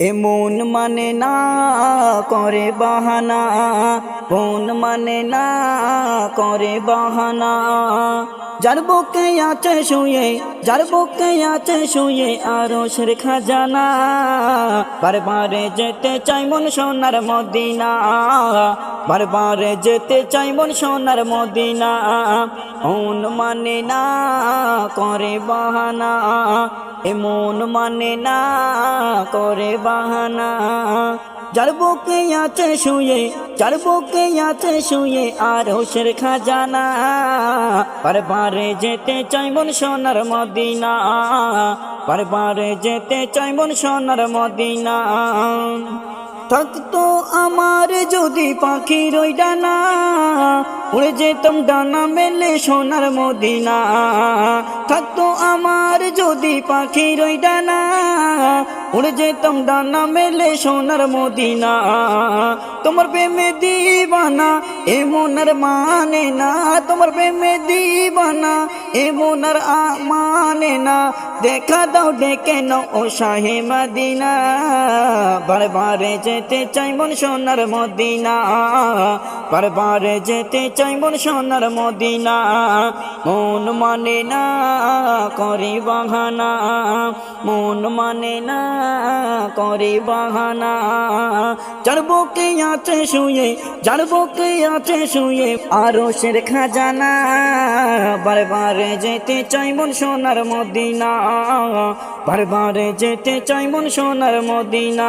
এমন মানে না করে বাহানা, মন মানে না করে বাহানা। যার বুকে আছে শুয়ে, যার বুকে আছে শুয়ে আরশের খাজানা, বারবারে যেতে চাই মন সোনার মদিনা, বারবারে যেতে চাই মন সোনার মদিনা। মন মানে না করে বাহানা, এমন মানে না করে বাহানা। যার বুকে আছে শুয়ে, যার বুকে আছে শুয়ে আরশের খাজানা, বারবারে যেতে চাই মন সোনার মদিনা, বারবারে যেতে চাই মন সোনার মদিনা। থাকতো আমার যদি পাখির ওই ডানা, উড়ে যেতাম ডানা মেলে সোনার মদিনা। থাকতো আমার যদি পাখির ওই ডানা, উড়ে যেতাম ডানা মেলে সোনার মদিনা। তোমার প্রেমে দিবানা এমন আর মানে না, তোমার প্রেমে দিবানা এমন আর মানে না। দেখা দাও ডেকে নাও ও শাহে মদিনা, বারবারে যেতে চাই মন সোনার মদিনা, বারবারে যেতে চাই মন সোনার মদিনা। মন মানে না করে বাহানা, মন মানে না করে বাহানা। যার বুকে আছে শুয়ে, যার বুকে আছে শুয়ে আরশের খাজানা, বারবারে যেতে চাই মন সোনার মদিনা, বারবারে যেতে চাই মন সোনার মদিনা।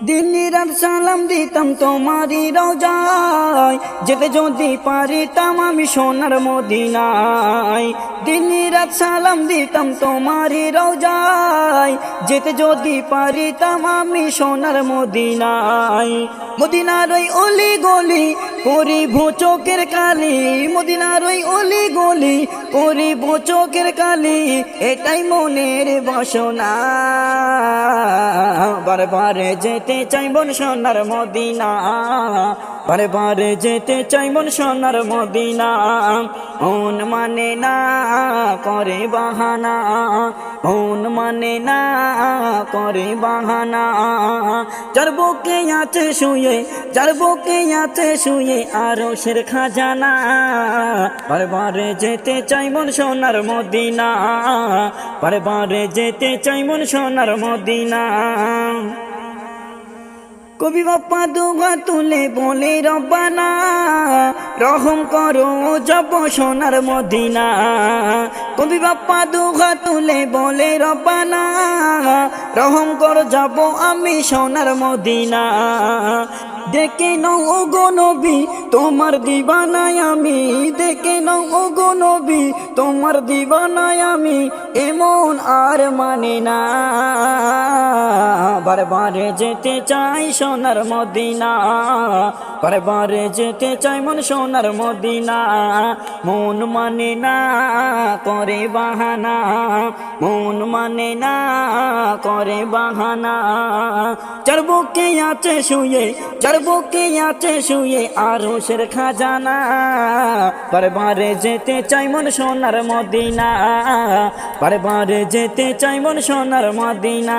দিন রাত সালাম দিতাম তোমারই রওজায়, যেতে যদি পারিতাম আমি সোনার মদিনায়। দিন রাত সালাম দিতাম তোমারই রওজায়, যেতে যদি পারিতাম আমি সোনার মদিনায়। মদিনার ওই অলি গলি করিব চোখের কালি, মদিনার ওই অলি গলি করিব চোখের কালি, এটাই মনের বাসনা। বারবারে যেতে চাই মন সোনার মদিনা, বারবারে যেতে চাই মন সোনার মদিনা। মন মানে না করে বাহানা, মন মানে না করে বাহানা। যার বুকে আছে শুয়ে, যার বুকে আছে শুয়ে আরশের খাজানা, বারবারে যেতে চাই মন সোনার মদিনা, বারবারে যেতে চাই মন সোনার মদিনা। কবি বাপ্পা দুগা তুলে বলে রব্বানা, রহম করো যাব সোনার মদিনা। কবি বাপ্পা দুগা তুলে বলে রব্বানা, রহম করো যাব আমি সোনার মদিনা। দেখে নাও ও গো নবী তোমার দিবানায় আমি, দেখে নাও ও গো নবী তোমার দিবানায় আমি, এমন আর মানে না। বারবারে যেতে চাই সোনার মদিনা, বারবারে যেতে চাই মন সোনার মদিনা। মন মানে না করে বাহানা, মন মানে না করে বাহানা। যার বুকে আছে শুয়ে, যার বুকে আছে শুয়ে আরশের খাজানা, বারবারে যেতে চাই মন সোনার মদিনা, বারবারে যেতে চাই মন সোনার মদিনা।